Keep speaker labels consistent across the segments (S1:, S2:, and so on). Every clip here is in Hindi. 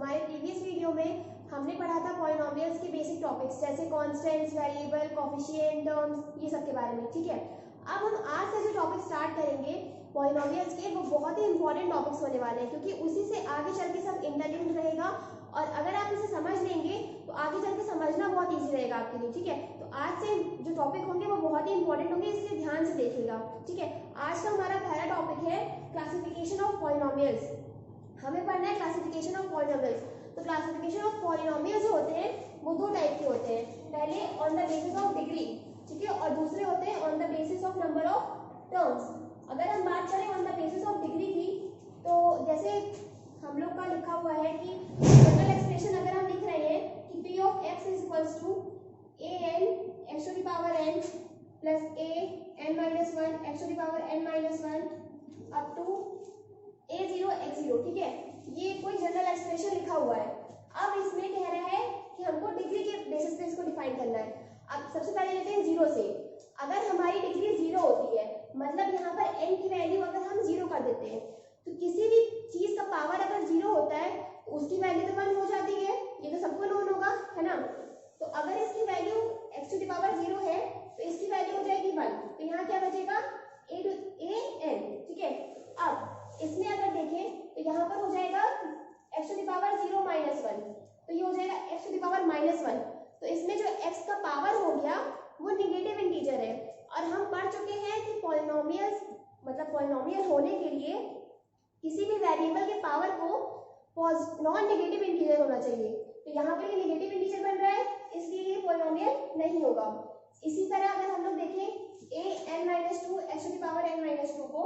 S1: हमारे प्रीवियस वीडियो में हमने पढ़ा था पॉलिनोमियल्स के बेसिक टॉपिक्स जैसे कॉन्स्टेंट्स, वेरिएबल, कोफिशिएंट, टर्म्स, ये सब के बारे में, ठीक है। अब हम आज से जो टॉपिक स्टार्ट करेंगे पॉलिनोमियल्स के, वो बहुत ही इंपॉर्टेंट टॉपिक्स होने वाले हैं, क्योंकि उसी से आगे चल के सब इंटरलिंक्ड रहेगा और अगर आप इसे समझ लेंगे तो आगे चल के समझना बहुत ईजी रहेगा आपके लिए, ठीक है। तो आज से जो टॉपिक होंगे वो बहुत ही इंपॉर्टेंट होंगे, इसलिए ध्यान से देखिएगा, ठीक है। आज का हमारा पहला टॉपिक है क्लासिफिकेशन ऑफ पॉलिनोमियल्स। हमें पढ़ना है क्लासिफिकेशन ऑफ पॉलिनोमियल्स। तो क्लासिफिकेशन ऑफ पॉलिनोमियल्स जो होते हैं वो दो टाइप के होते हैं, पहले on the basis of degree, ठीक है, और दूसरे होते हैं on the basis of number of terms. अगर हम बात करें on the basis of degree की, तो जैसे हम लोग का लिखा हुआ है कि जनरल एक्सप्रेशन अगर हम लिख रहे हैं कि p of x is equals to an x to the power n plus a n minus 1 x to the power n minus 1 up to a0 x0, ठीक है, ये कोई जनरल एक्सप्रेशन लिखा हुआ है। अब इसमें कह रहा है कि हमको डिग्री के बेसिस पे इसको डिफाइन करना है। अब सबसे पहले लेते हैं जीरो से। अगर हमारी डिग्री जीरो होती है, मतलब यहाँ पर n की वैल्यू अगर हम जीरो कर देते हैं, तो किसी भी चीज का पावर अगर जीरो होता है तो उसकी वैल्यू तो 1 हो जाती है, ये तो सबको नोन होगा, है ना। तो अगर इसकी value x to the power zero है तो इसकी वैल्यू हो जाएगी 1, तो यहाँ क्या बचेगा a n, ठीक है। अब इसमें अगर देखें तो यहाँ पर हो जाएगा x to the power 0 minus 1, तो ये हो जाएगा x to the power minus 1। तो इसमें जो x का पावर हो गया वो नेगेटिव इंटीजर है, और हम पढ़ चुके हैं कि पॉलिनोमियल्स मतलब पॉलिनोमियल होने के लिए किसी भी वेरिएबल के पावर को नॉन नेगेटिव इंटीजर होना चाहिए। तो यहाँ पर ये नेगेटिव इंटीजर बन रहा है, इसलिए ये पॉलिनोमियल नहीं होगा। इसी तरह अगर हम लोग देखें a n minus 2 x to the power n minus 2 को,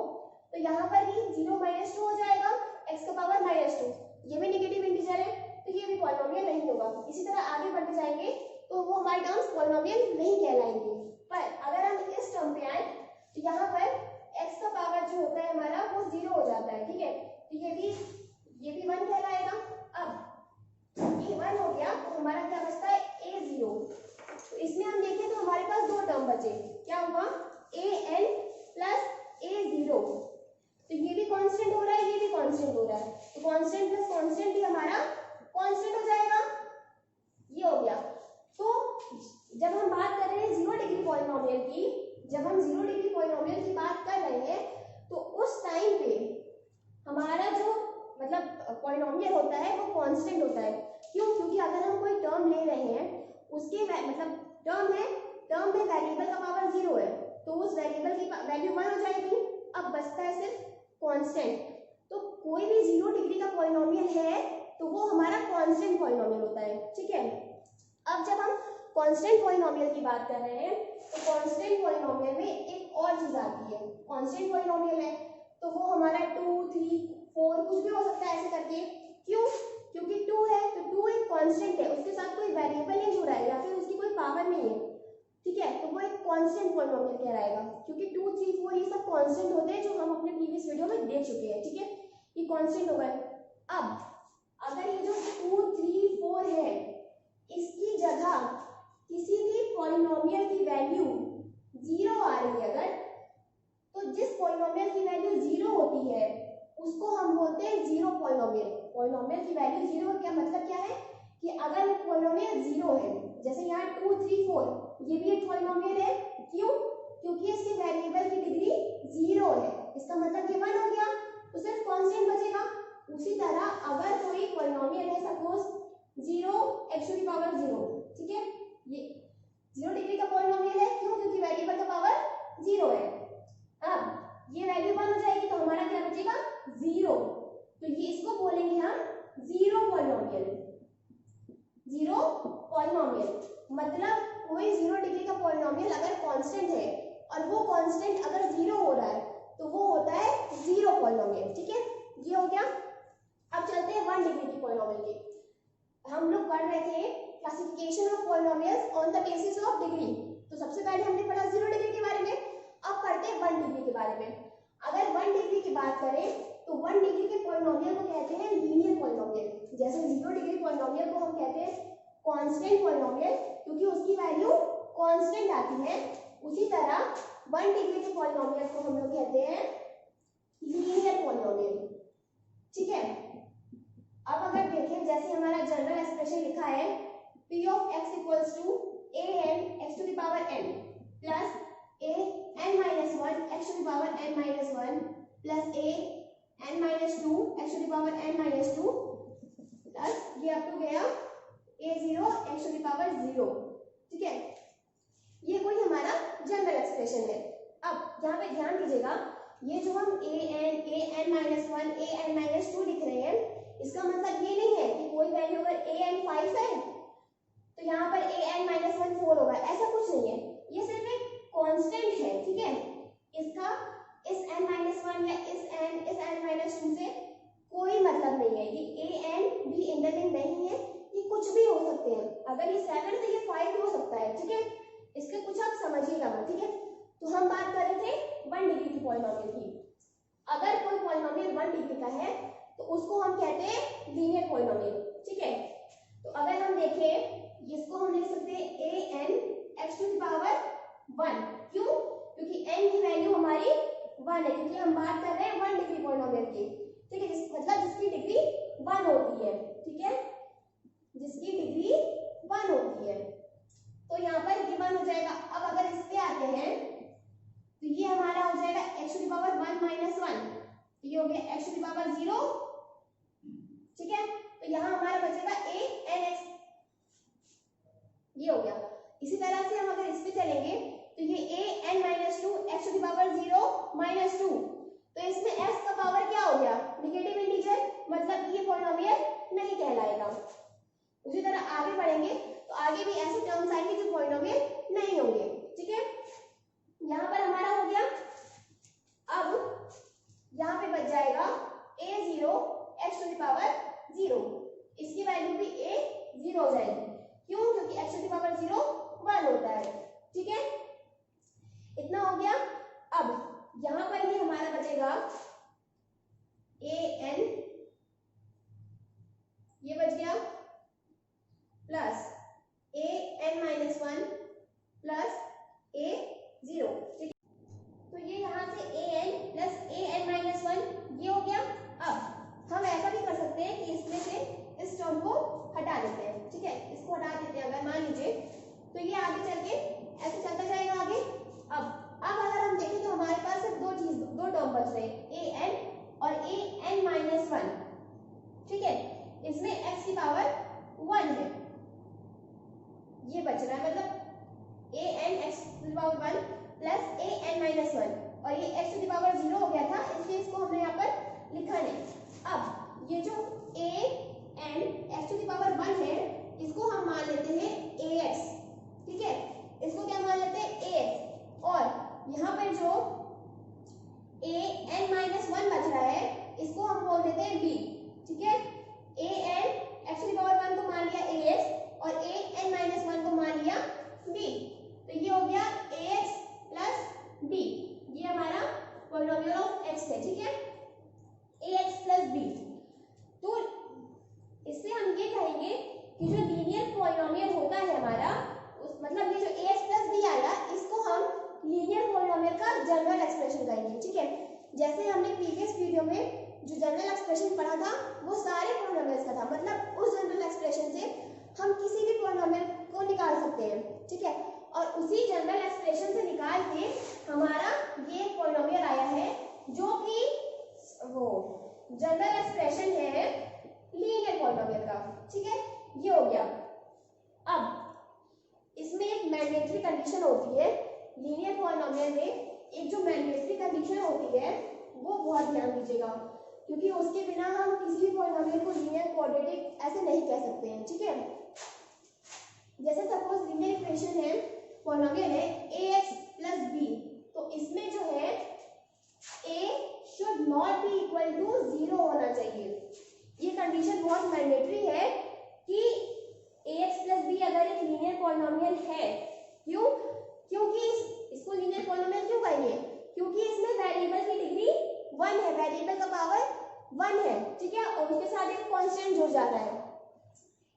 S1: तो यहाँ पर भी 0 माइनस 2 हो जाएगा x का पावर माइनस 2, ये भी नेगेटिव इंटीजर है, तो ये भी पॉलिनोमियल नहीं होगा। इसी तरह आगे बढ़ते जाएंगे तो वो हमारे टर्म्स पॉलिनोमियल नहीं कहलाएंगे। पर अगर हम इस टर्म पे आए तो यहाँ पर x का पावर जो होता है हमारा वो 0 हो जाता है, ठीक है, तो ये भी 1 कहलाएगा। अब ये 1 हो गया तो हमारा क्या बचता है a0। तो इसमें हम देखें तो हमारे पास दो टर्म बचे, क्या होगा an प्लस a0, तो ये भी कांस्टेंट हो रहा है, ये भी कांस्टेंट हो रहा है, तो कांस्टेंट प्लस कांस्टेंट भी हमारा कांस्टेंट हो जाएगा, ये हो गया। तो जब हम बात कर रहे हैं जीरो डिग्री पॉलिनोमियल की, जब हम जीरो डिग्री पॉलिनोमियल की बात कर रहे हैं तो उस टाइम पे हमारा जो मतलब पॉलिनोमियल होता है वो कांस्टेंट होता है। क्यों? क्योंकि अगर हम कोई टर्म ले रहे हैं उसके मतलब टर्म में वेरिएबल का पावर 0 है, तो उस वेरिएबल की वैल्यू 1 हो जाएगी। अब बचता है सिर्फ कांस्टेंट। तो कोई भी जीरो डिग्री का पॉलिनोमियल है तो वो हमारा कांस्टेंट पॉलिनोमियल होता है, ठीक है। अब जब हम कांस्टेंट पॉलिनोमियल की बात कर रहे हैं तो कांस्टेंट पॉलिनोमियल में एक और चीज आती है। कांस्टेंट पॉलिनोमियल है तो वो हमारा 2, 3, 4 कुछ भी हो सकता है ऐसे करके। क्यों? क्योंकि 2 है तो 2 एक कांस्टेंट है, उसके साथ कोई वेरिएबल नहीं जुड़ा है या फिर उसकी कोई पावर नहीं है, ठीक है, तो वो एक कांस्टेंट पॉलिनोमियल कहलाएगा। क्योंकि 2, 3, 4 ये सब कांस्टेंट होते हैं जो हम अपने प्रीवियस वीडियो में देख चुके हैं, ठीक है, ये कांस्टेंट हो गए। अब अगर ये जो 2, 3, 4 है इसकी जगह किसी भी पॉलिनोमियल की वैल्यू 0 आ रही है अगर, तो जिस पॉलिनोमियल की वैल्यू 0 होती है उसको हम बोलते हैं जीरो पॉलिनोमियल। पॉलिनोमियल की वैल्यू 0 क्या मतलब क्या है कि अगर पॉलिनोमियल 0 है, जैसे यहाँ 2, 3, 4 ये भी एक पॉलिनोमियल है। क्यों? क्योंकि इसके वेरिएबल की डिग्री 0 है, इसका मतलब ये 1 हो गया, तो सिर्फ कांस्टेंट बचेगा। उसी तरह अगर कोई पॉलिनोमियल है suppose 0 x to the power 0, ठीक है, ये 0 डिग्री का पॉलिनोमियल है। क्यों? क्योंकि वेरिएबल का पावर 0 है। अब ये वैल्यू 1 हो जाएगी तो हमारा क्या बचेगा 0, तो ये इसको बोलेंगे हम जीरो पॉलिनोमियल। जीरो पॉलिनोमियल मतलब कोई 0 डिग्री का पॉलिनोमियल अगर कांस्टेंट है और वो कांस्टेंट अगर 0 हो रहा है तो वो होता है जीरो पॉलिनोमियल, ठीक है, ये हो गया। अब चलते हैं 1 डिग्री की पॉलिनोमियल की। हम लोग पढ़ रहे थे classification of polynomials on the basis of degree. तो सबसे पहले हमने पढ़ा 0 डिग्री के बारे में, अब पढ़ते हैं 1 डिग्री के बारे में। अगर 1 डिग्री की बात करें तो 1 डिग्री के पॉलिनोमियल को कहते हैं लीनियर पॉलिनोमियल। जैसे 0 डिग्री पॉलिनोमियल को हम कहते हैं कांस्टेंट पॉलिनोमियल क्योंकि उसकी वैल्यू कांस्टेंट आती है, उसी तरह 1 डिग्री के पॉलिनोमियल को हम लोग कहते हैं लीनियर पॉलिनोमियल, ठीक है। अब अगर देखें जैसे हमारा जनरल एक्सप्रेशन लिखा है p of x equals to a n x to the power n plus a n minus 1 x to the power n minus 1 plus a n minus 2 x to the power n minus 2 plus ये अप टू गया a0 x to the power 0। ठीक है, ये कोई हमारा जनरल एक्सप्रेशन है। अब यहाँ पे ध्यान दीजिएगा, ये जो हम a n minus 1 a n minus 2 लिख रहे हैं, इसका मतलब ये नहीं है कि कोई वैल्यू अगर a n 5 है तो यहाँ पर a n माइनस 1 4 होगा, ऐसा कुछ नहीं है। ये सिर्फ एक कांस्टेंट है। ठीक है, इसका इस n माइनस 1 या इस n माइनस 2 से कोई मतलब नहीं है। ये a n भी इंटरलिंक नहीं है, ये कुछ भी हो सकते हैं। अगर ये 7 है तो ये 5 भी हो सकता है। ठीक है, इसके कुछ आप समझिएगा मत। ठीक है, तो हम बात कर रहे थे 1 डिग्री की पॉलिनोमियल की। अगर कोई पॉलिनोमियल 1 डिग्री का है तो उसको हम कहते हैं लीनियर पॉलिनोमियल। ठीक है, तो अगर हम देखें इसको हम लिख सकते हैं a n x to the power 1। क्यों? क्योंकि n की वैल्यू हमारी 1 है, क्योंकि हम बात कर रहे हैं 1 डिग्री पॉलिनोमियल की। ठीक है, मतलब जिसकी डिग्री 1 होती है। ठीक है, जिसकी डिग्री 1 होती है, तो यहाँ पर ये 1 हो जाएगा। अब अगर इस पे आते हैं तो ये हमारा हो जाएगा x to the power 1 minus 1, तो ये हो गया x टू द पावर 0। ठीक है, तो यहाँ हमारा बचेगा a n x, ये हो गया। इसी तरह से हम अगर इस पे चलेंगे तो ये a n minus 2 x to the power 0 minus 2, तो इसमें x का पावर क्या हो गया? नेगेटिव इंटीजर, मतलब ये पॉलिनोमियल नहीं कहलाएगा। उसी तरह आगे बढ़ेंगे तो आगे भी ऐसे टर्म्स आएंगे जो पॉलिनोमियल नहीं होंगे। ठीक है, यहाँ पर हमारा हो गया। अब यहाँ पे बच जाएगा a0 x to the power 0, इसकी वैल्यू भी a0 हो जाएगी। क्यों? क्योंकि x टू द पावर 0 1 होता है। ठीक है, इतना हो गया। अब यहाँ पर ही हमारा बचेगा an, ये बच गया, plus an minus 1 plus a0। ठीक है, तो ये यहाँ से an प्लस an माइनस 1 ये हो गया। अब हम ऐसा भी कर सकते हैं कि इसमें से इस टर्म को हटा देते हैं। ठीक है, इसको हटा देते हैं अगर मान लीजिए, तो ये आगे चल के ऐसे चलता जाएगा आगे। अब अगर हम देखें तो हमारे पास सिर्फ दो टर्म बच रहे हैं, an और an माइनस 1। ठीक है, इसमें x की पावर 1 है, ये बच रहा है, मतलब an x to the power 1 plus an minus 1, और ये x टू द पावर 0 हो गया था, इसलिए इसको हमने यहाँ पर लिखा नहीं। अब ये जो an x to the power 1 है, इसको हम मान लेते हैं ax। ठीक है, इसको क्या मान लेते हैं ax, और यहाँ पर जो an माइनस 1 बच रहा है इसको हम बोल देते हैं b। ठीक है, an x to the power 1 को मान लिया ax और an माइनस 1 को मान लिया b, तो ये हो गया ax प्लस b। ये हमारा पॉलिनोमियल ऑफ x है। ठीक है, ax प्लस b। तो इससे हम ये कहेंगे कि जो लीनियर पॉलिनोमियल होता है हमारा, उस मतलब ये जो ax प्लस b आया, इसको हम लीनियर पॉलिनोमियल का जनरल एक्सप्रेशन कहेंगे। ठीक है, जैसे हमने प्रीवियस वीडियो में जो जनरल एक्सप्रेशन पढ़ा था वो सारे पॉलिनोमियल्स का था, मतलब उस जनरल एक्सप्रेशन से हम किसी भी पॉलिनोमियल को निकाल सकते हैं। ठीक है, और उसी जनरल एक्सप्रेशन से निकाल के हमारा ये पॉलिनोमियल आया है, जो कि वो जनरल एक्सप्रेशन है लीनियर पॉलिनोमियल का। ठीक है, ये हो गया। अब इसमें एक मैंडेटरी कंडीशन होती है लीनियर पॉलिनोमियल में, एक जो मैंडेटरी कंडीशन होती है वो बहुत ध्यान दीजिएगा, क्योंकि उसके बिना हम किसी भी पॉलिनोमियल को लीनियर क्वाड्रेटिक ऐसे नहीं कह सकते हैं। ठीक है, जैसे सपोज लीनियर इक्वेशन है, पॉलिनोमियल है ax प्लस b, तो इसमें जो है a should not be equal to 0 होना चाहिए। ये कंडीशन बहुत मैंडेटरी है कि ax प्लस b अगर एक लीनियर पॉलिनोमियल है। क्यों? क्योंकि इसको लीनियर पॉलिनोमियल क्यों कहेंगे? क्योंकि इसमें वेरिएबल की डिग्री 1 है, वेरिएबल का पावर 1 है। ठीक है, और उसके साथ एक कांस्टेंट जुड़ जाता है,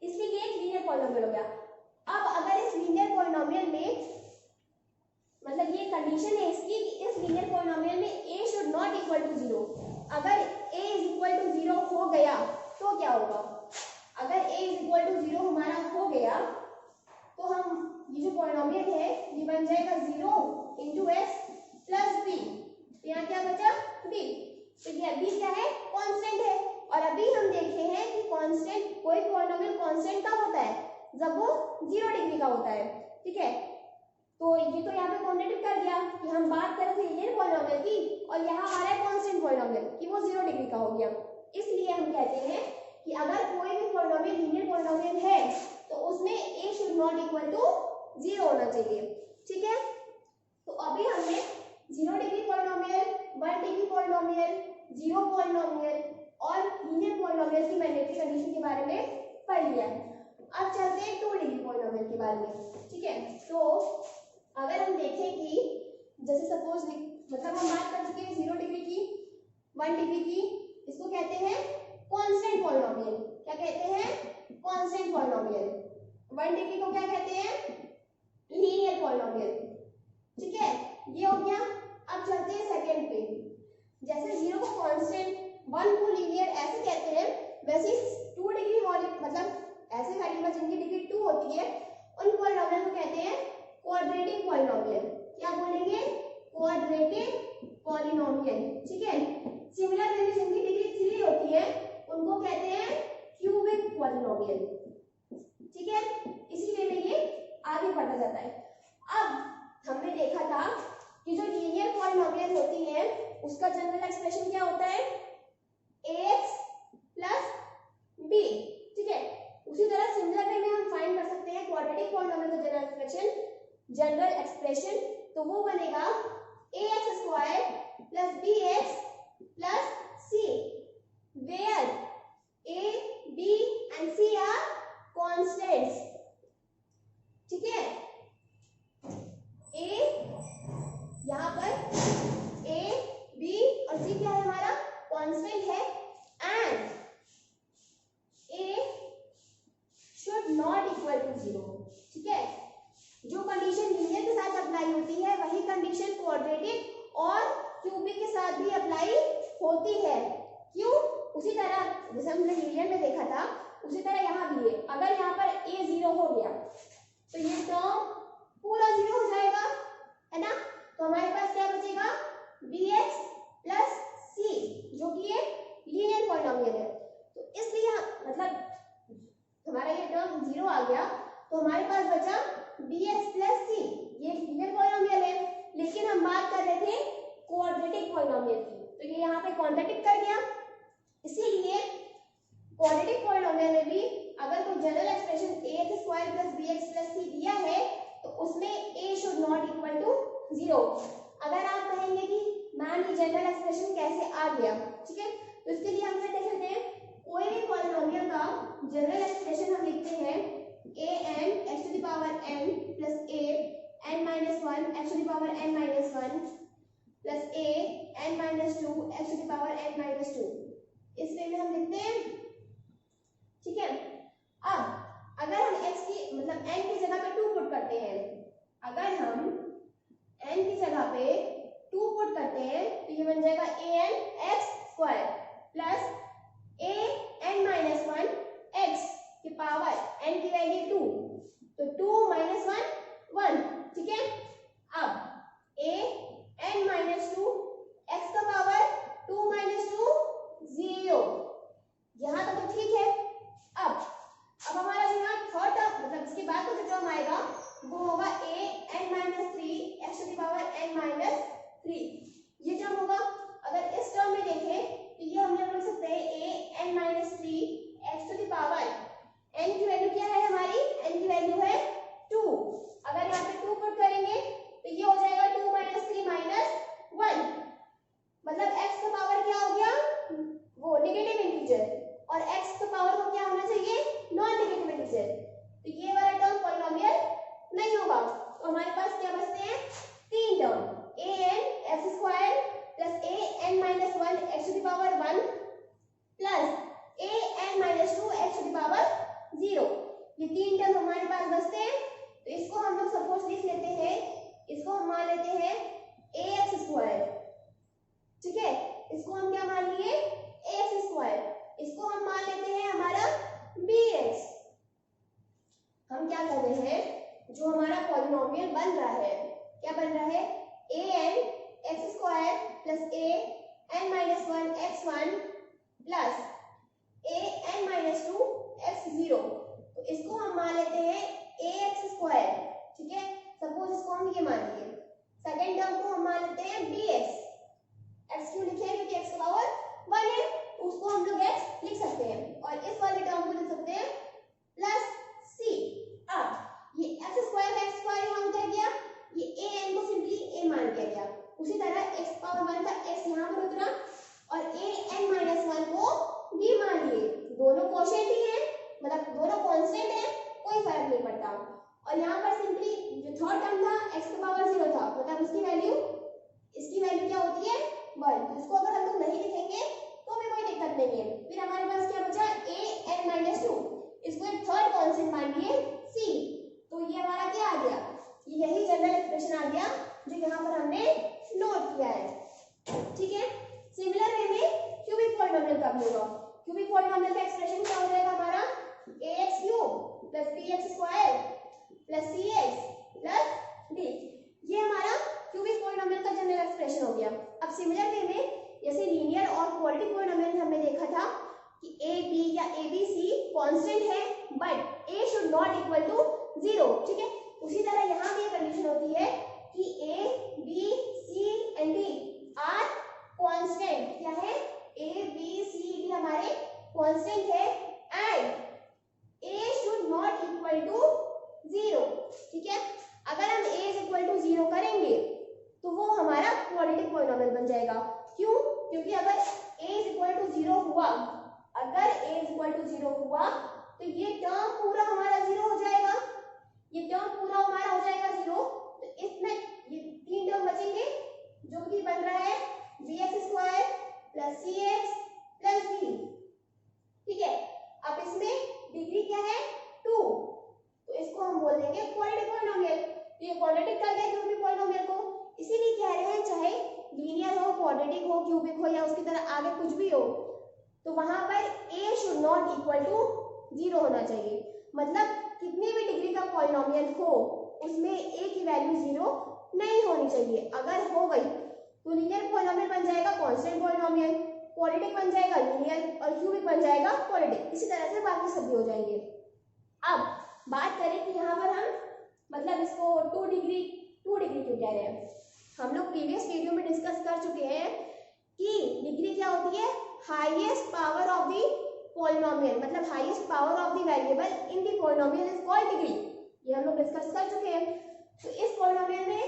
S1: इसलिए ये एक लीनियर पॉलिनोमियल हो गया। अब अगर इस लीनियर पॉलिनोमियल में, मतलब ये कंडीशन है इसकी कि इस लीनियर पॉलिनोमियल में a should not equal to 0, अगर a इज इक्वल टू 0 हो गया तो क्या होगा? ये जो पॉलिनोमियल है ये बन जाएगा 0 इंटू एक्स प्लस बी। यहाँ क्या बचा b, तो ये b क्या है कांस्टेंट है। और अभी हम देखे हैं कि कांस्टेंट, कोई पॉलिनोमियल कांस्टेंट कब होता है जब वो 0 डिग्री का होता है, ठीक है। तो ये तो यहाँ पे कॉम्बिनेटिव कर दिया कि हम बात कर रहे थे लीनियर पॉलिनोमियल की और यहाँ आ रहा है कांस्टेंट पॉलिनोमियल कि वो 0 डिग्री का हो गया। इसलिए हम कहते हैं कि अगर कोई भी पॉलिनोमियल लीनियर पॉलिनोमियल है तो उसमें a should not equal to 0 होना चाहिए, ठीक है। तो अभी हमने 0 degree polynomial, 1 degree polynomial, 0 polynomial और लीनियर पॉलिनोमियल की मैंडेटरी कंडीशन के बारे में पढ़ लिया है। अब चलते हैं 2 डिग्री पॉलिनोमियल के बारे में, ठीक है। तो अगर हम देखें कि जैसे सपोज मतलब हम बात कर चुके हैं 0 डिग्री की, 1 डिग्री की, इसको कहते हैं कांस्टेंट पॉलिनोमियल। क्या कहते हैं कांस्टेंट पॉलिनोमियल। 1 डिग्री को क्या कहते हैं लीनियर पॉलिनोमियल, ठीक है। ये हो गया। अब चलते हैं सेकंड पे। जैसे 0 को कांस्टेंट, 1 को लीनियर ऐसे कहते हैं, वैसे 2 डिग्री मतलब ऐसे वेरिएबल जिनकी डिग्री 2 होती है उन पॉलिनोमियल को कहते हैं क्वाड्रेटिक पॉलिनोमियल। क्या बोलेंगे क्वाड्रेटिक पॉलिनोमियल, ठीक है। सिमिलर वैल्यू जिनकी डिग्री 3 होती है उनको कहते हैं क्यूबिक पॉलिनोमियल, ठीक है। इसी वे में ये आगे बढ़ता जाता है। अब हमने देखा था कि जो लीनियर पॉलिनोमियल होती है उसका जनरल एक्सप्रेशन क्या होता है ax प्लस b, ठीक है। उसी तरह सिमिलर वे में हम फाइंड कर सकते हैं क्वाड्रेटिक पॉलिनोमियल का जनरल एक्सप्रेशन, तो वो बनेगा ax square plus bx plus c, where a, b and c are constants, ठीक है। a यहाँ पर a, b और c क्या है हमारा कांस्टेंट है and a should not equal to 0, ठीक है। जो कंडीशन लीनियर के साथ अप्लाई होती है वही कंडीशन क्वाड्रेटिक और क्यूबिक के साथ भी अप्लाई होती है। क्यों? उसी तरह जैसे हमने लीनियर में देखा था उसी तरह यहाँ भी है। अगर यहाँ पर a 0 हो गया तो ये टर्म पूरा 0 हो जाएगा, है ना। तो हमारे पास क्या बचेगा bx प्लस c, जो कि एक लीनियर पॉलिनोमियल है। तो इसलिए मतलब हमारा ये टर्म 0 आ गया तो हमारे पास बचा bx प्लस c, ये लीनियर पॉलिनोमियल है। लेकिन हम बात कर रहे थे क्वाड्रेटिक पॉलिनोमियल की, तो ये यहाँ पे कॉन्ट्रडिक्ट कर गया। इसीलिए क्वाड्रेटिक पॉलिनोमियल में भी अगर कोई general expression ax square plus bx plus c दिया है तो उसमें a should not equal to 0। अगर आप कहेंगे कि मैम ये जनरल एक्सप्रेशन कैसे आ गया, ठीक है, तो इसके लिए हम क्या देख सकते हैं, कोई भी पॉलिनोमियल का जनरल एक्सप्रेशन हम लिखते हैं an x to the power n plus a n minus 1 x to the power n minus 1 plus a n minus 2 x to the power n minus 2, इस वे में हम लिखते हैं, ठीक है। अब अगर हम x की मतलब n की जगह पे 2 पुट करते हैं, अगर हम n की जगह पे 2 पुट करते हैं तो ये बन जाएगा an x square plus a n minus 1 x की पावर n की वैल्यू 2, तो 2 माइनस 1 1, ठीक है। अब a n माइनस 2 x का पावर 2 माइनस 2 0, यहाँ तक तो ठीक है। अब हमारा जो यहाँ थर्ड टर्म मतलब इसके बाद का जो टर्म आएगा वो होगा a n minus 3 x to the power n minus 3, ये टर्म होगा। अगर इस टर्म में देखें तो ये हम लोग लिख सकते हैं a n minus 3 x to the power n की वैल्यू क्या है हमारी, n की वैल्यू है 2। अगर यहाँ पे 2 पुट करेंगे तो ये हो जाएगा 2 माइनस 3 माइनस 1, मतलब x का पावर क्या हो गया वो नेगेटिव इंटीजर और x का पावर को क्या होना चाहिए नॉन नेगेटिव इंटीजर, तो ये वाला टर्म पॉलिनोमियल नहीं होगा। तो हमारे पास क्या बचते हैं 3 term an x square plus a n minus 1 x to the power 1 plus a n minus 2 x to the power 0, ये 3 टर्म हमारे पास बचते हैं। तो इसको हम लोग सपोज लिख लेते हैं, इसको हम मान लेते हैं ax स्क्वायर, ठीक है। इसको हम क्या मान लिए ax स्क्वायर, इसको हम मान लेते हैं हमारा bx। हम क्या कर रहे हैं जो हमारा पॉलिनोमियल बन रहा है, क्या बन रहा है, an x square plus a n minus 1 x1 plus a n minus 2 x0, तो इसको हम मान लेते हैं ax स्क्वायर, ठीक है। सपोज इसको हम ये मान लिए, सेकेंड टर्म को हम मान लेते हैं bx, x क्यों लिखे हैं, क्योंकि x का पावर 1 है, उसको हम लोग x लिख सकते हैं, और इस वाले टर्म को लिख सकते हैं प्लस c। अब ये x स्क्वायर का x स्क्वायर यहाँ उतर गया, ये an को सिंपली a मान दिया गया, उसी तरह x पावर 1 का x यहाँ पर उतरा और a n माइनस 1 को b मान लिए, दोनों कोशेंट ही हैं, मतलब दोनों कांस्टेंट हैं, कोई फर्क नहीं पड़ता। और यहाँ पर सिंपली जो थर्ड टर्म था x का पावर 0 था, मतलब उसकी वैल्यू, इसकी वैल्यू क्या होती है 1, तो इसको अगर हम लोग नहीं लिखेंगे तो हमें कोई दिक्कत नहीं है। फिर हमारे पास क्या बचा a n माइनस 2, इसको एक थर्ड कांस्टेंट मान लिए c, तो ये हमारा क्या आ गया, यही जनरल एक्सप्रेशन आ गया जो यहाँ पर हमने नोट किया है, ठीक है। सिमिलर वे में क्यूबिक पॉलिनोमियल का भी होगा, क्यूबिक पॉलिनोमियल का एक्सप्रेशन क्या हो जाएगा हमारा, ax cube plus bx square plus cx plus d, ये हमारा क्यूबिक पॉलिनोमियल का जनरल एक्सप्रेशन हो गया। अब सिमिलर वे में जैसे लीनियर और क्वाड्रेटिक पॉलिनोमियल हमने देखा था कि a b या a b c कांस्टेंट है but a should not equal to 0, ठीक है। उसी तरह यहाँ भी कंडीशन होती है कि a b c and d are constant, क्या है, a b c d हमारे कांस्टेंट है and a should not equal to 0, ठीक है। अगर हम a इज इक्वल टू 0 करेंगे तो वो हमारा क्वाड्रेटिक पॉलिनोमियल बन जाएगा, क्यों, क्योंकि अगर a इज इक्वल टू 0 हुआ, अगर a इज इक्वल टू 0 हुआ तो ये टर्म पूरा हमारा 0 हो जाएगा, ये टर्म पूरा हमारा हो जाएगा 0, तो इसमें ये तीन टर्म बचेंगे जो कि बन रहा है bx square plus cx plus d, ठीक है। अब इसमें डिग्री क्या है 2, तो इसको हम बोल देंगे क्वाड्रेटिक पॉलिनोमियल, तो ये क्वाड्रेटिक कर गया क्यूबिक पॉलिनोमियल को, इसीलिए कह रहे हैं चाहे लीनियर हो, क्वाड्रेटिक हो, क्यूबिक हो या उसकी तरह आगे कुछ भी हो, तो वहां पर a should not equal to 0 होना चाहिए, मतलब कितनी भी डिग्री का पॉलिनोमियल हो उसमें a की वैल्यू 0 नहीं होनी चाहिए। अगर हो गई तो लीनियर पॉलिनोमियल बन जाएगा कांस्टेंट पॉलिनोमियल, क्वाड्रेटिक बन जाएगा लीनियर और क्यूबिक बन जाएगा क्वाड्रेटिक, इसी तरह से बाकी सब भी हो जाएंगे। अब बात करें कि यहाँ पर हम मतलब इसको 2 डिग्री क्यों कह रहे हैं, हम लोग प्रीवियस वीडियो में डिस्कस कर चुके हैं कि डिग्री क्या होती है, highest power of the polynomial, मतलब highest power of the variable in the polynomial is called degree, ये हम लोग डिस्कस कर चुके हैं। तो इस पॉलिनोमियल में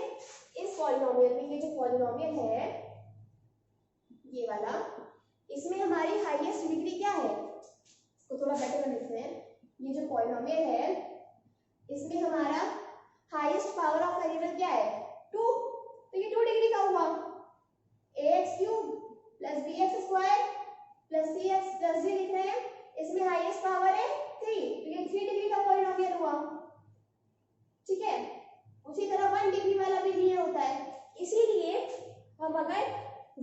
S1: ये जो पॉलिनोमियल है ये वाला, इसमें हमारी हाईएस्ट डिग्री क्या है, इसको थोड़ा बेटर कर लिखते हैं, ये जो पॉलिनोमियल है इसमें हमारा हाईएस्ट पावर ऑफ वेरिएबल क्या है 2, तो ये 2 डिग्री का हुआ, ax cube plus bx square plus cx plus d लिख रहे हैं, इसमें हाईएस्ट पावर है 3, तो ये 3 डिग्री का पॉलिनोमियल हुआ, ठीक है। उसी तरह 1 डिग्री वाला भी ये होता है, इसीलिए हम अगर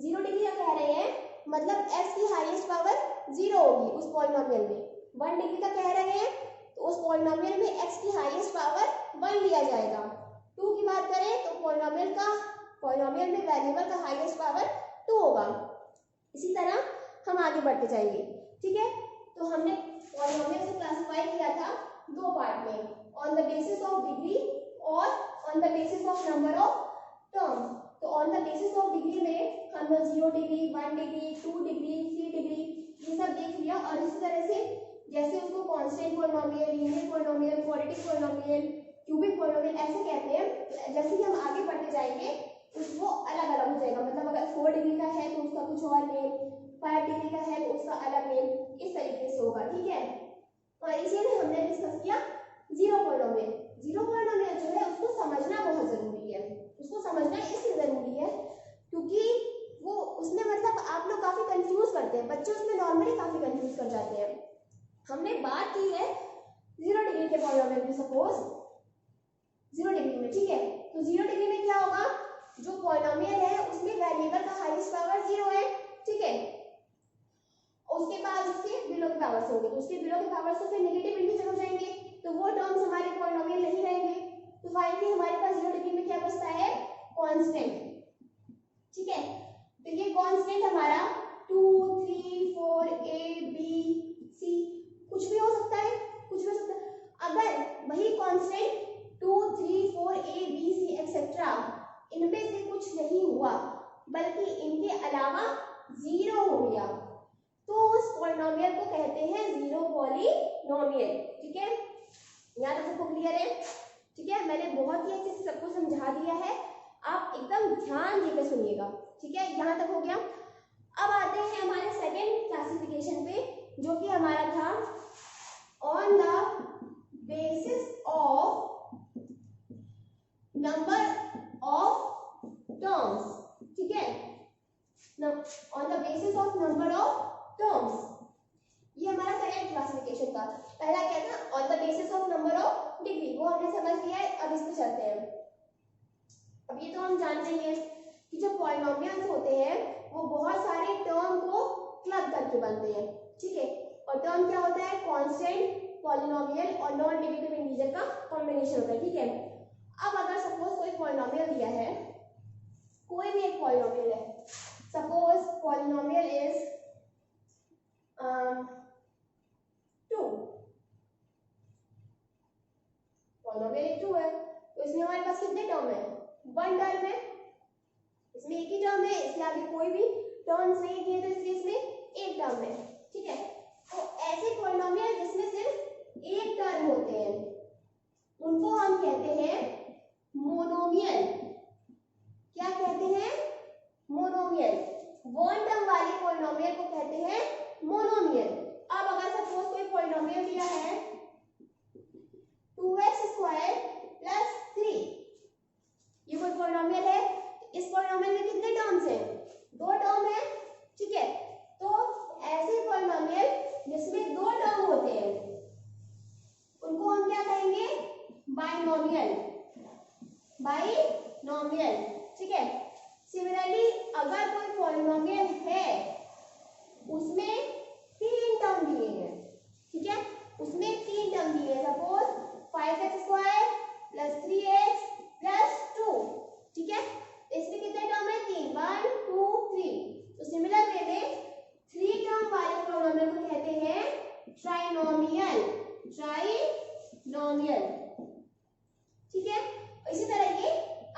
S1: 0 डिग्री का कह रहे हैं मतलब x की हाईएस्ट पावर 0 होगी उस पॉलिनोमियल में, 1 डिग्री का कह रहे हैं तो उस पॉलिनोमियल में x की हाईएस्ट पावर 1 लिया जाएगा। 2 की बात करें तो पॉलिनोमियल में वेरिएबल का हाईएस्ट पावर 2 होगा। इसी तरह हम आगे बढ़ते जाएंगे, ठीक है। तो हमने पॉलिनोमियल से क्लासिफाई किया था 2 पार्ट में, on the basis of degree और on the basis of number of terms. तो on the basis of degree में हम 0 डिग्री, 1 डिग्री, 2 डिग्री, 3 डिग्री ये सब देख लिया, और इसी तरह से जैसे उसको constant polynomial, linear polynomial, quadratic polynomial, cubic polynomial ऐसे कहते हैं। जैसे ही हम आगे बढ़ते जाएंगे उसको अलग अलग हो जाएगा, मतलब अगर 4 डिग्री का है तो उसका कुछ और नेम, 5 डिग्री का है तो उसका अलग नेम, इस तरीके से होगा, ठीक है। और इसीलिए हमने डिस्कस किया 0 पॉलिनोमियल। 0 पॉलिनोमियल जो है उसको समझना बहुत जरूरी है, उसको समझना इसलिए जरूरी है क्योंकि वो उसमें मतलब आप लोग काफी कंफ्यूज करते हैं, बच्चे उसमें नॉर्मली काफी कंफ्यूज कर जाते हैं। हमने बात की है 0 डिग्री के पॉलिनोमियल की, सपोज 0 डिग्री में, ठीक है। तो 0 डिग्री में क्या होगा, जो पॉलिनोमियल है उसमें वेरिएबल का हाईएस्ट पावर 0 है, ठीक है। उसके बाद उसके बिलो के पावर्स होंगे, तो उसके बिलो के पावर्स तो फिर नेगेटिव इंटीजर हो जाएंगे, तो वो टर्म्स हमारे पॉलिनोमियल नहीं रहेंगे, तो फाइनली हमारे पास 0 डिग्री में क्या बचता है, कांस्टेंट। ठीक है, तो ये कांस्टेंट हमारा 2 3 4 A B C कुछ भी हो सकता है, कुछ भी हो सकता है। अगर वही constant 2 3 4 A B C etcetera इनमें से कुछ नहीं हुआ बल्कि इनके अलावा 0 हो गया तो उस पॉलिनोमियल को कहते हैं जीरो पॉलिनोमियल। ठीक है, यहाँ तक सबको क्लियर है? ठीक है, मैंने बहुत ही अच्छे से सबको समझा दिया है, आप एकदम ध्यान देकर सुनिएगा। ठीक है, यहाँ तक हो गया। अब आते हैं हमारे सेकेंड क्लासिफिकेशन पे, जो कि हमारा था on the basis of number of terms. ठीक है, on the basis of number of terms, ये हमारा सेकेंड क्लासिफिकेशन था। पहला क्या था, on the basis of number of degree, वो हमने समझ लिया है। अब इस पे चलते हैं। अब ये तो हम जानते ही हैं कि जो पॉलिनोमियल्स होते हैं वो बहुत सारे टर्म को क्लब करके बनते हैं। ठीक है, और टर्म क्या होता है, कांस्टेंट, पॉलिनोमियल और नॉन नेगेटिव इंटीजर का कॉम्बिनेशन होता है। ठीक है, अब अगर सपोज कोई पॉलिनोमियल दिया है, कोई भी एक पॉलिनोमियल है, सपोज पॉलिनोमियल इज 2, पॉलिनोमियल 2 है, तो इसमें हमारे पास कितने टर्म है, 1 टर्म है, इसमें एक ही टर्म है, इसलिए आगे कोई भी टर्म्स नहीं दिए तो इसलिए इसमें एक टर्म है। ठीक है, तो ऐसे पॉलिनोमियल जिसमें सिर्फ एक टर्म होते हैं उनको हम कहते हैं मोनोमियल। क्या कहते हैं, मोनोमियल। वन टर्म वाले पॉलिनोमियल को कहते हैं मोनोमियल। अब अगर सपोज कोई पॉलिनोमियल दिया है 2x² + 3, ये कोई पॉलिनोमियल है, इस पॉलिनोमियल में कितने टर्म्स हैं, 2 टर्म है। ठीक है, तो ऐसे पॉलिनोमियल जिसमें 2 टर्म होते हैं उनको हम क्या कहेंगे, बाइनोमियल, बाइनोमियल। ठीक है, सिमिलरली अगर कोई पॉलिनोमियल है उसमें 3 टर्म दिए हैं, ठीक है, उसमें 3 टर्म दिए हैं, सपोज 5x² + 3x + 2। ठीक है, इसमें कितने टर्म है, 3, 1 2 3। तो सिमिलर वे में 3 टर्म वाले पॉलिनोमियल को कहते हैं ट्राइनोमियल, ट्राइनोमियल। ठीक है, इसी तरह ये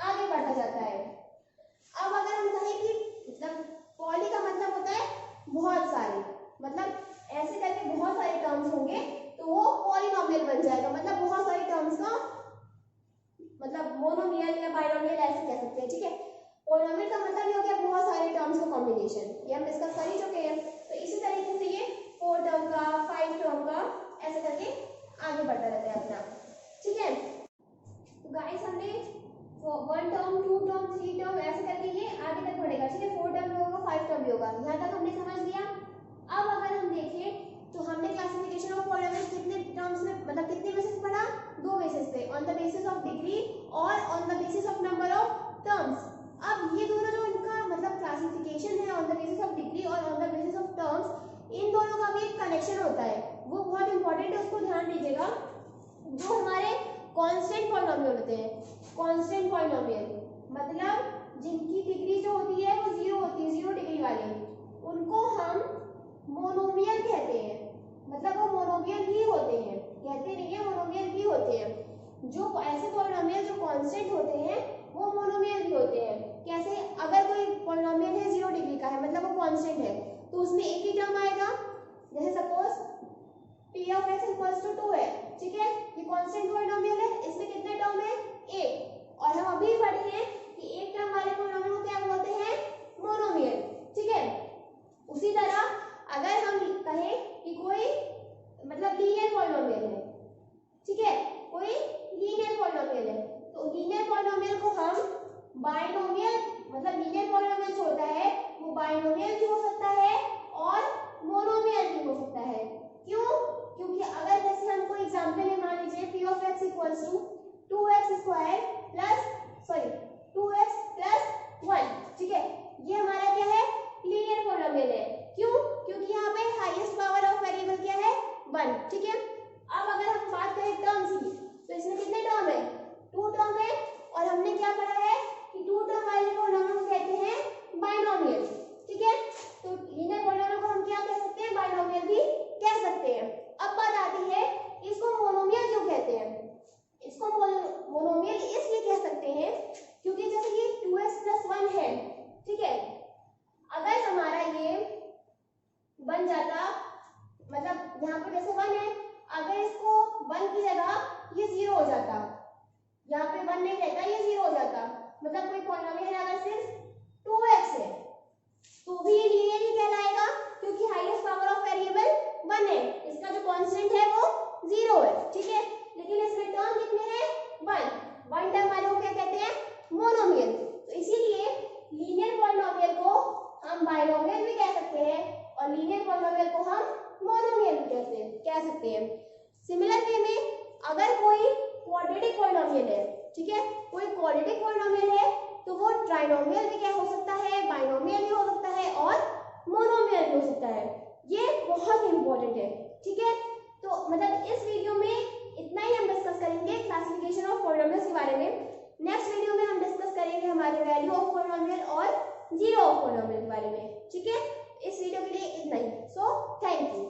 S1: आगे बढ़ता जाता है। अब अगर हम कहें कि मतलब पॉली का मतलब होता है बहुत सारे, मतलब ऐसे करके बहुत सारे टर्म्स होंगे तो वो पॉलिनोमियल बन जाएगा, मतलब बहुत सारे टर्म्स का मतलब मोनोमियल या बाइनोमियल ऐसे कह सकते हैं। ठीक है, पॉलिनोमियल का मतलब ये हो गया बहुत सारे टर्म्स का कॉम्बिनेशन, ये हम डिस्कस कर ही चुके हैं। तो इसी तरीके से ये 4 टर्म का, 5 टर्म का ऐसे करके आगे बढ़ता रहता है अपना। ठीक है, तो गाइस हमने 1 टर्म, 2 टर्म, 3 टर्म ऐसे करके ये आगे तक बढ़ेगा। ठीक है, 4 टर्म भी होगा, 5 टर्म भी होगा, यहाँ तक हमने समझ लिया। अब अगर हम देखें तो हमने क्लासिफिकेशन ऑफ पॉलिनोमियल कितने टर्म्स में, मतलब कितने बेसिस पढ़ा, 2 बेसिस पे, on the basis of degree और on the basis of number of terms. अब ये दोनों जो इनका मतलब क्लासिफिकेशन है on the basis of degree और on the basis of terms, इन दोनों का भी एक कनेक्शन होता है, वो बहुत इंपॉर्टेंट है, उसको ध्यान दीजिएगा। जो हमारे कांस्टेंट पॉलिनोमियल होते हैं, कांस्टेंट पॉलिनोमियल मतलब जिनकी डिग्री जो होती है वो 0 होती है, 0 डिग्री वाले, उनको हम मोनोमियल कहते हैं। मतलब वो मोनोमियल ही होते हैं, कहते नहीं है, मोनोमियल ही होते हैं। जो ऐसे पॉलिनोमियल जो कांस्टेंट होते हैं वो मोनोमियल भी होते हैं। कैसे, अगर कोई पॉलिनोमियल है 0 डिग्री का है, मतलब वो कांस्टेंट है, तो उसमें एक ही टर्म आएगा। जैसे सपोज p(x) = 2 है, ठीक है, ये कांस्टेंट पॉलिनोमियल है, इसमें कितने टर्म है, 1। और हम अभी पढ़े हैं कि एक टर्म वाले पॉलिनोमियल को क्या बोलते हैं, मोनोमियल। ठीक है, उसी तरह अगर हम कहें कि कोई मतलब लीनियर पॉलिनोमियल है, ठीक है, कोई लीनियर पॉलिनोमियल है, तो लीनियर पॉलिनोमियल को हम बाइनोमियल, मतलब लीनियर पॉलिनोमियल जो होता है वो बाइनोमियल भी हो सकता है और मोनोमियल भी हो सकता है। क्यों, क्योंकि अगर जैसे हम कोई एग्जांपल है, मान लीजिए p(x) = 2x + 1। ठीक है, ये हमारा क्या है, लीनियर पॉलिनोमियल है। क्यों, क्योंकि यहाँ पे हाईएस्ट पावर ऑफ वेरिएबल क्या है, 1। ठीक है, अब अगर हम बात करें टर्म्स की, तो इसमें कितने टर्म है, 2 टर्म यहाँ पे जैसे 1 है, अगर इसको 1 की जगह ये 0 हो जाता, यहाँ पे 1 नहीं रहता, ये 0 हो जाता, मतलब कोई पॉलिनोमियल अगर सिर्फ 2x है तो भी ये लीनियर ही कहलाएगा, क्योंकि हाईएस्ट पावर ऑफ वेरिएबल 1 है, इसका जो कांस्टेंट है वो 0 है, ठीक है। लेकिन इसमें टर्म कितने हैं? 1 टर्म वाले को क्या कहते हैं? मोनोमियल। तो इसीलिए लीनियर पॉलिनोमियल को हम बाइनोमियल भी कह सकते हैं और लीनियर पॉलिनोमियल को हम मोनोमियल भी कह सकते हैं। सिमिलर वे में अगर कोई क्वाड्रेटिक पॉलिनोमियल है, ठीक है, कोई क्वाड्रेटिक पॉलिनोमियल है तो वो ट्राइनोमियल भी क्या हो सकता है, बाइनोमियल भी हो सकता है और मोनोमियल भी हो सकता है। ये बहुत इंपॉर्टेंट है, ठीक है। तो मतलब इस वीडियो में इतना ही हम डिस्कस करेंगे क्लासिफिकेशन ऑफ पॉलिनोमियल्स के बारे में। नेक्स्ट वीडियो में हम डिस्कस करेंगे हमारे वैल्यू ऑफ पॉलिनोमियल और जीरो ऑफ पॉलिनोमियल के बारे में, ठीक है। इस वीडियो के लिए इतना ही। So thank you.